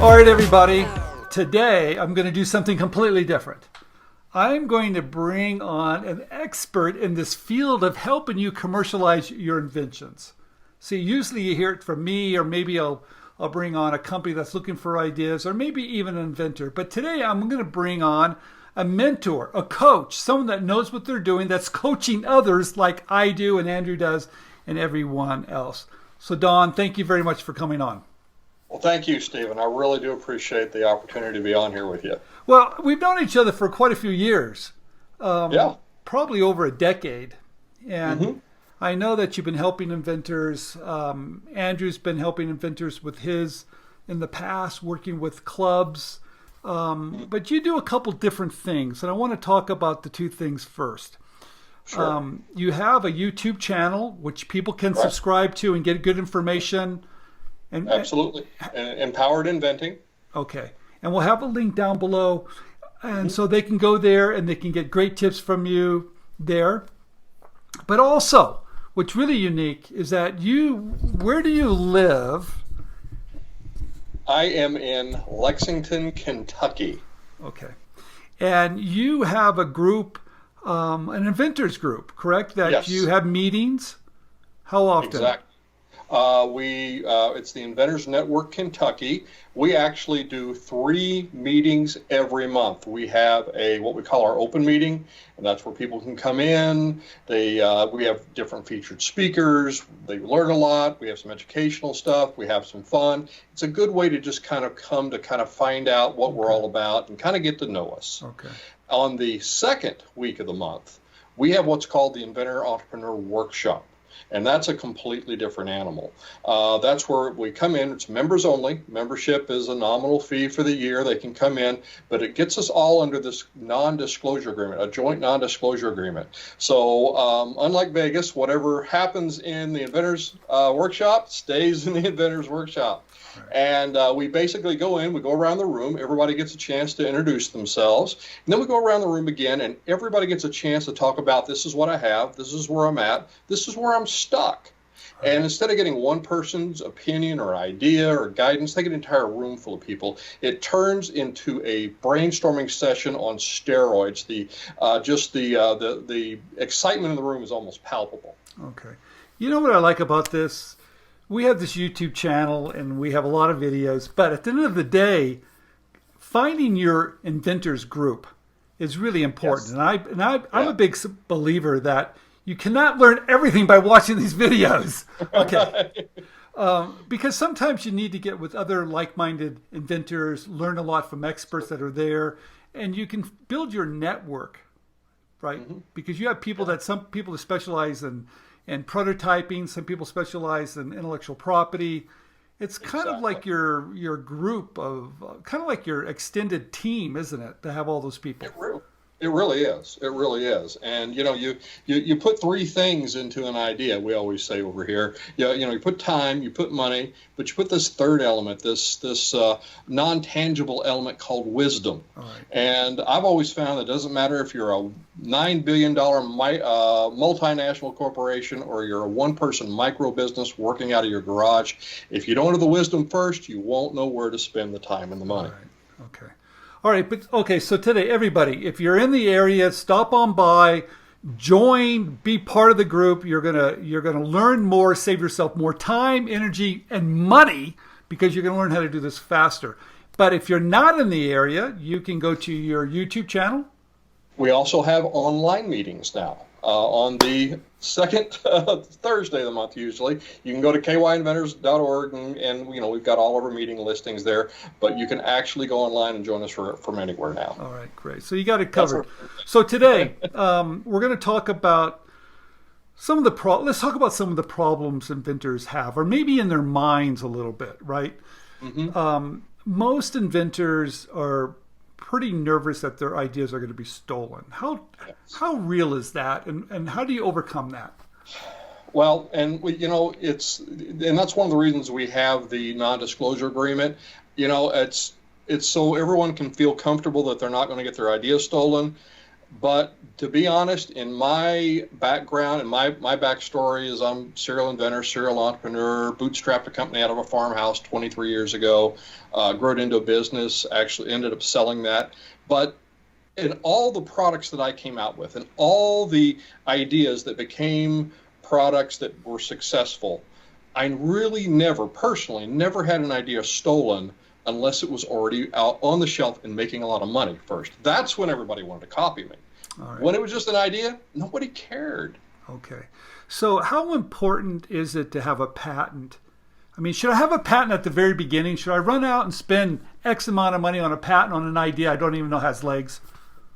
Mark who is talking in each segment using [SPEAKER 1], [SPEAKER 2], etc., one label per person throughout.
[SPEAKER 1] All right, everybody. Today, I'm going to do something completely different. I'm going to bring on an expert in this field of helping you commercialize your inventions. See, usually you hear it from me, or maybe I'll bring on a company that's looking for ideas, or maybe even an inventor. But today, I'm going to bring on a mentor, a coach, someone that knows what they're doing, that's coaching others like I do and Andrew does and everyone else. So, Don, thank you very much for coming on.
[SPEAKER 2] Well, thank you, Stephen. I really do appreciate the opportunity to be on here with you.
[SPEAKER 1] Well, we've known each other for quite a few years,
[SPEAKER 2] Yeah.
[SPEAKER 1] probably over a decade. And
[SPEAKER 2] Mhm.
[SPEAKER 1] I know that you've been helping inventors. Andrew's been helping inventors with his in the past, working with clubs. But you do a couple different things, and I want to talk about the two things first.
[SPEAKER 2] Sure.
[SPEAKER 1] You have a YouTube channel, which people can
[SPEAKER 2] Right.
[SPEAKER 1] subscribe to and get good information. And
[SPEAKER 2] Absolutely. Empowered Inventing.
[SPEAKER 1] Okay. And we'll have a link down below. And so they can go there and they can get great tips from you there. But also, what's really unique is that where do you live?
[SPEAKER 2] I am in Lexington, Kentucky.
[SPEAKER 1] Okay. And you have a group, an inventors group, correct? That
[SPEAKER 2] Yes.
[SPEAKER 1] you have meetings? How often?
[SPEAKER 2] Exactly. It's the Inventors Network Kentucky. We actually do 3 meetings every month. We have what we call our open meeting, and that's where people can come in. We have different featured speakers. They learn a lot. We have some educational stuff. We have some fun. It's a good way to just kind of come to kind of find out what we're all about and kind of get to know us.
[SPEAKER 1] Okay.
[SPEAKER 2] On the second week of the month, we have what's called the Inventor Entrepreneur Workshop. And that's a completely different animal. That's where we come in. It's members only. Membership is a nominal fee for the year. They can come in, but it gets us all under this non-disclosure agreement, a joint non-disclosure agreement. So unlike Vegas, whatever happens in the Inventors Workshop stays in the Inventors Workshop. And we basically go in, we go around the room, everybody gets a chance to introduce themselves, and then we go around the room again, and everybody gets a chance to talk about this is what I have, this is where I'm at, this is where I'm stuck. And instead of getting one person's opinion or idea or guidance, they get an entire room full of people. It turns into a brainstorming session on steroids. The excitement in the room is almost palpable.
[SPEAKER 1] Okay. You know what I like about this? We have this YouTube channel and we have a lot of videos, but at the end of the day, finding your inventors group is really important.
[SPEAKER 2] Yes.
[SPEAKER 1] I'm a big believer that you cannot learn everything by watching these videos. Okay. Because sometimes you need to get with other like-minded inventors, learn a lot from experts that are there, and you can build your network, right? Mm-hmm. Because you have people some people that specialize in prototyping, some people specialize in intellectual property. It's kind of like your group of, kind of like your extended team, isn't it, to have all those people?
[SPEAKER 2] It really is. It really is. And, you put 3 things into an idea, we always say over here. You put time, you put money, but you put this third element, this non-tangible element called wisdom.
[SPEAKER 1] Right.
[SPEAKER 2] And I've always found that it doesn't matter if you're a $9 billion multinational corporation or you're a one-person micro business working out of your garage. If you don't have the wisdom first, you won't know where to spend the time and the money.
[SPEAKER 1] Right. Okay. All right, so today, everybody, if you're in the area, stop on by, join, be part of the group. You're gonna learn more, save yourself more time, energy, and money because you're gonna learn how to do this faster. But if you're not in the area, you can go to your YouTube channel. We
[SPEAKER 2] also have online meetings now. On the second Thursday of the month, usually, you can go to kyinventors.org and we've got all of our meeting listings there. But you can actually go online and join us from anywhere now.
[SPEAKER 1] All right, great. So you got it covered. So today we're going to talk about let's talk about some of the problems inventors have, or maybe in their minds a little bit, right? Mm-hmm. Most inventors are pretty nervous that their ideas are going to be stolen. How real is that, and how do you overcome that?
[SPEAKER 2] Well, and that's one of the reasons we have the non-disclosure agreement. It's so everyone can feel comfortable that they're not going to get their ideas stolen. But to be honest, in my background and my backstory is I'm serial inventor, serial entrepreneur, bootstrapped a company out of a farmhouse 23 years ago, grew it into a business, actually ended up selling that. But in all the products that I came out with and all the ideas that became products that were successful, I really personally never had an idea stolen unless it was already out on the shelf and making a lot of money first. That's when everybody wanted to copy me.
[SPEAKER 1] All right.
[SPEAKER 2] When it was just an idea, nobody cared.
[SPEAKER 1] Okay. So how important is it to have a patent? I mean, should I have a patent at the very beginning? Should I run out and spend X amount of money on a patent on an idea I don't even know has legs?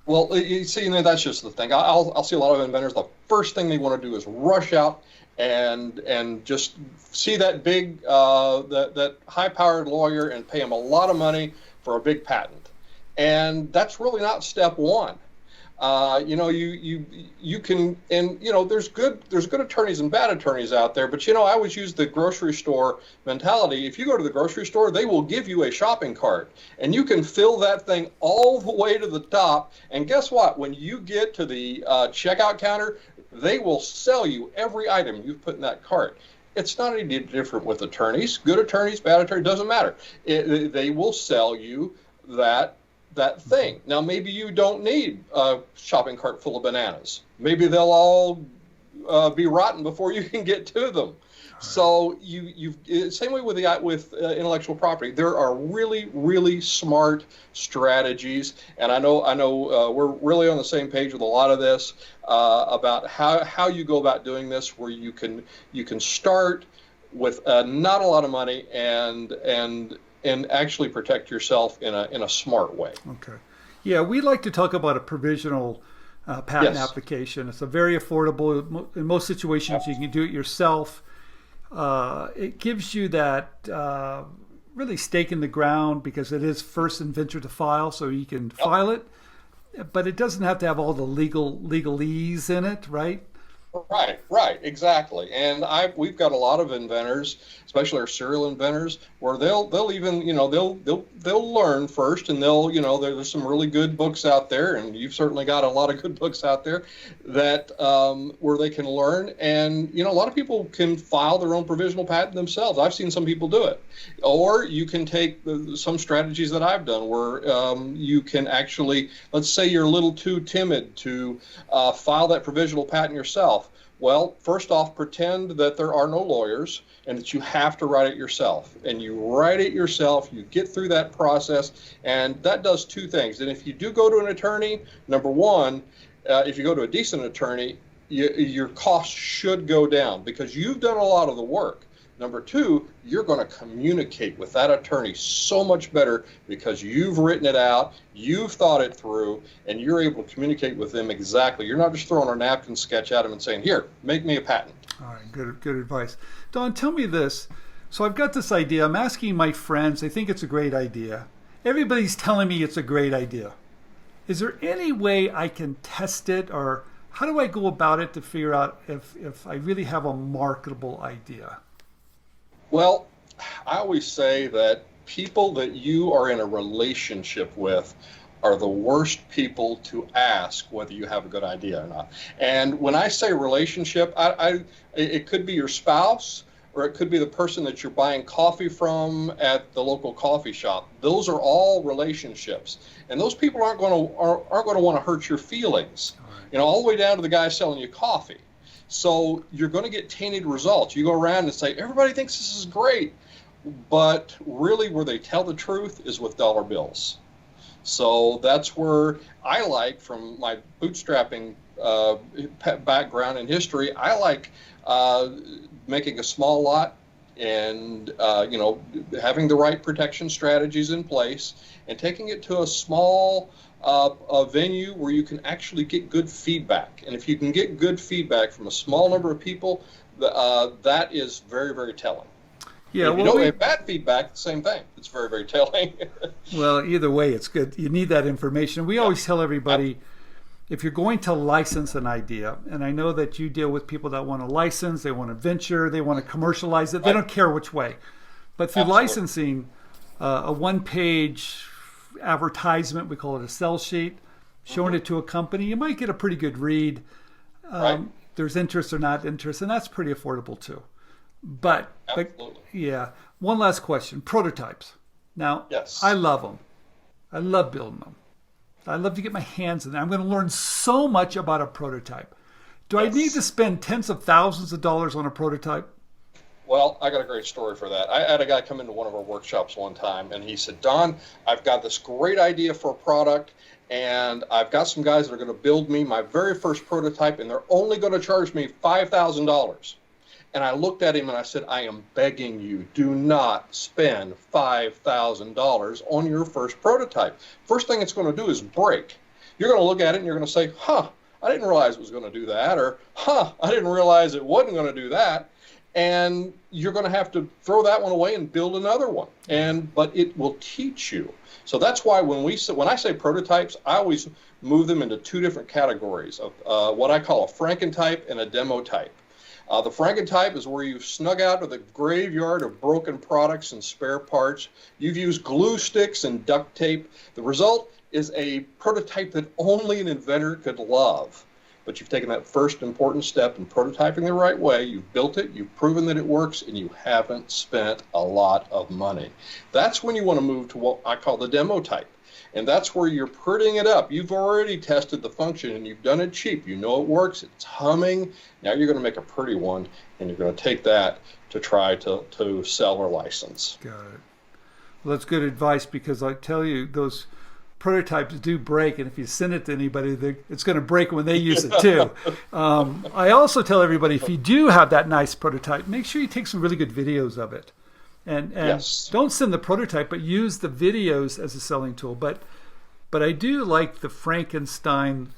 [SPEAKER 2] Well, you see, that's just the thing. I'll see a lot of inventors. The first thing they want to do is rush out and just see that big that high-powered lawyer and pay him a lot of money for a big patent, and that's really not step one. You can, and there's good attorneys and bad attorneys out there, but I always use the grocery store mentality. If you go to the grocery store, they will give you a shopping cart, and you can fill that thing all the way to the top. And guess what? When you get to the checkout counter, they will sell you every item you've put in that cart. It's not any different with attorneys. Good attorneys, bad attorneys, doesn't matter. They will sell you that thing. Now, maybe you don't need a shopping cart full of bananas. Maybe they'll all be rotten before you can get to them. So same way with intellectual property. There are really, really smart strategies, and I know we're really on the same page with a lot of this about how you go about doing this, where you can start with not a lot of money and actually protect yourself in a smart way.
[SPEAKER 1] Okay. Yeah, we like to talk about a provisional patent application. It's a very affordable. In most situations, you can do it yourself. It gives you that really stake in the ground because it is first inventor to file, so you can file it, but it doesn't have to have all the legalese in it, right?
[SPEAKER 2] Right, exactly. And we've got a lot of inventors, especially our serial inventors, where they'll even they'll learn first, and there's some really good books out there, and you've certainly got a lot of good books out there that where they can learn, and a lot of people can file their own provisional patent themselves. I've seen some people do it, or you can take some strategies that I've done where you can actually, let's say you're a little too timid to file that provisional patent yourself. Well, first off, pretend that there are no lawyers and that you have to write it yourself. And you write it yourself, you get through that process, and that does two things. And if you do go to an attorney, number one, if you go to a decent attorney, your costs should go down because you've done a lot of the work. Number two, you're going to communicate with that attorney so much better because you've written it out, you've thought it through, and you're able to communicate with them exactly. You're not just throwing a napkin sketch at them and saying, here, make me a patent.
[SPEAKER 1] All right, good advice. Don, tell me this. So I've got this idea. I'm asking my friends. They think it's a great idea. Everybody's telling me it's a great idea. Is there any way I can test it, or how do I go about it to figure out if I really have a marketable idea?
[SPEAKER 2] Well, I always say that people that you are in a relationship with are the worst people to ask whether you have a good idea or not. And when I say relationship, it could be your spouse, or it could be the person that you're buying coffee from at the local coffee shop. Those are all relationships, and those people aren't going to want to hurt your feelings. All the way down to the guy selling you coffee. So you're going to get tainted results. You go around and say, everybody thinks this is great, but really where they tell the truth is with dollar bills. So that's where I like, from my bootstrapping background and history, I like making a small lot and having the right protection strategies in place and taking it to a small a venue where you can actually get good feedback. And if you can get good feedback from a small number of people, that is very, very telling. Yeah, if you don't have bad feedback, the same thing. It's very, very telling.
[SPEAKER 1] Well, either way, it's good. You need that information. We always tell everybody, if you're going to license an idea, and I know that you deal with people that want to license, they want to venture, they want to commercialize it, they don't care which way. But through licensing, a one-page advertisement, we call it a sell sheet, showing it to a company, you might get a pretty good read.
[SPEAKER 2] Right.
[SPEAKER 1] There's interest or not interest, and that's pretty affordable too. But
[SPEAKER 2] Absolutely.
[SPEAKER 1] yeah, one last question: prototypes. Now,
[SPEAKER 2] Yes.
[SPEAKER 1] I love them. I love building them. I love to get my hands in there. I'm going to learn so much about a prototype. Do I need to spend tens of thousands of dollars on a prototype?
[SPEAKER 2] Well, I got a great story for that. I had a guy come into one of our workshops one time, and he said, Don, I've got this great idea for a product, and I've got some guys that are going to build me my very first prototype, and they're only going to charge me $5,000. And I looked at him and I said, I am begging you, do not spend $5,000 on your first prototype. First thing it's going to do is break. You're going to look at it and you're going to say, I didn't realize it was going to do that, or I didn't realize it wasn't going to do that. And you're going to have to throw that one away and build another one. But it will teach you. So that's why when I say prototypes, I always move them into two different categories of what I call a Frankentype and a demo type. The Frankentype is where you've snug out of the graveyard of broken products and spare parts. You've used glue sticks and duct tape. The result is a prototype that only an inventor could love. But you've taken that first important step in prototyping the right way. You've built it, you've proven that it works, and you haven't spent a lot of money. That's when you want to move to what I call the demo type. And that's where you're prettying it up. You've already tested the function, and you've done it cheap. You know it works. It's humming. Now you're going to make a pretty one, and you're going to take that to try to sell or license.
[SPEAKER 1] Got it. Well, that's good advice, because I tell you, those prototypes do break, and if you send it to anybody, it's going to break when they use it too. I also tell everybody, if you do have that nice prototype, make sure you take some really good videos of it. And
[SPEAKER 2] Yes.
[SPEAKER 1] Don't send the prototype, but use the videos as a selling tool. But I do like the Frankenstein,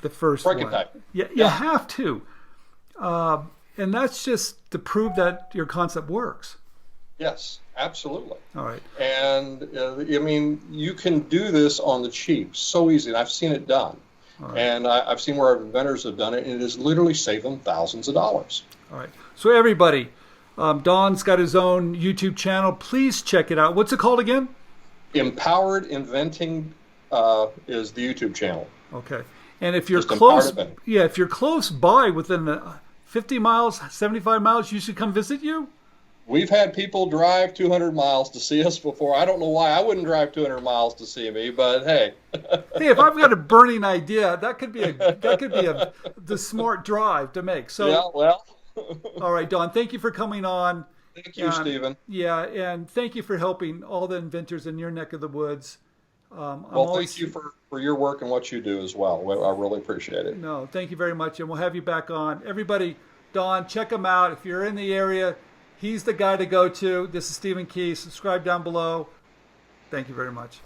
[SPEAKER 1] the first one.
[SPEAKER 2] Frankentype.
[SPEAKER 1] Yeah, you have to. And that's just to prove that your concept works.
[SPEAKER 2] Yes, absolutely.
[SPEAKER 1] All right.
[SPEAKER 2] And I mean, you can do this on the cheap, so easy. And I've seen it done.
[SPEAKER 1] Right.
[SPEAKER 2] And I've seen where inventors have done it, and it has literally saved them thousands of dollars.
[SPEAKER 1] All right. So everybody, Don's got his own YouTube channel. Please check it out. What's it called again?
[SPEAKER 2] Empowered Inventing is the YouTube channel.
[SPEAKER 1] Okay. And if you're
[SPEAKER 2] Just Empowered
[SPEAKER 1] close,
[SPEAKER 2] Inventing.
[SPEAKER 1] if you're close by, within 50 miles, 75 miles, you should come visit you.
[SPEAKER 2] We've had people drive 200 miles to see us before. I don't know why I wouldn't drive 200 miles to see me, but hey.
[SPEAKER 1] Hey, if I've got a burning idea, that could be the smart drive to make. So,
[SPEAKER 2] Yeah, well,
[SPEAKER 1] all right, Don, thank you for coming on.
[SPEAKER 2] thank you, Stephen.
[SPEAKER 1] Yeah, and thank you for helping all the inventors in your neck of the woods.
[SPEAKER 2] Well, thank you for your work and what you do as well. I really appreciate it.
[SPEAKER 1] No, thank you very much, and we'll have you back on. Everybody, Don, check him out. If you're in the area, he's the guy to go to. This is Stephen Key. Subscribe down below. Thank you very much.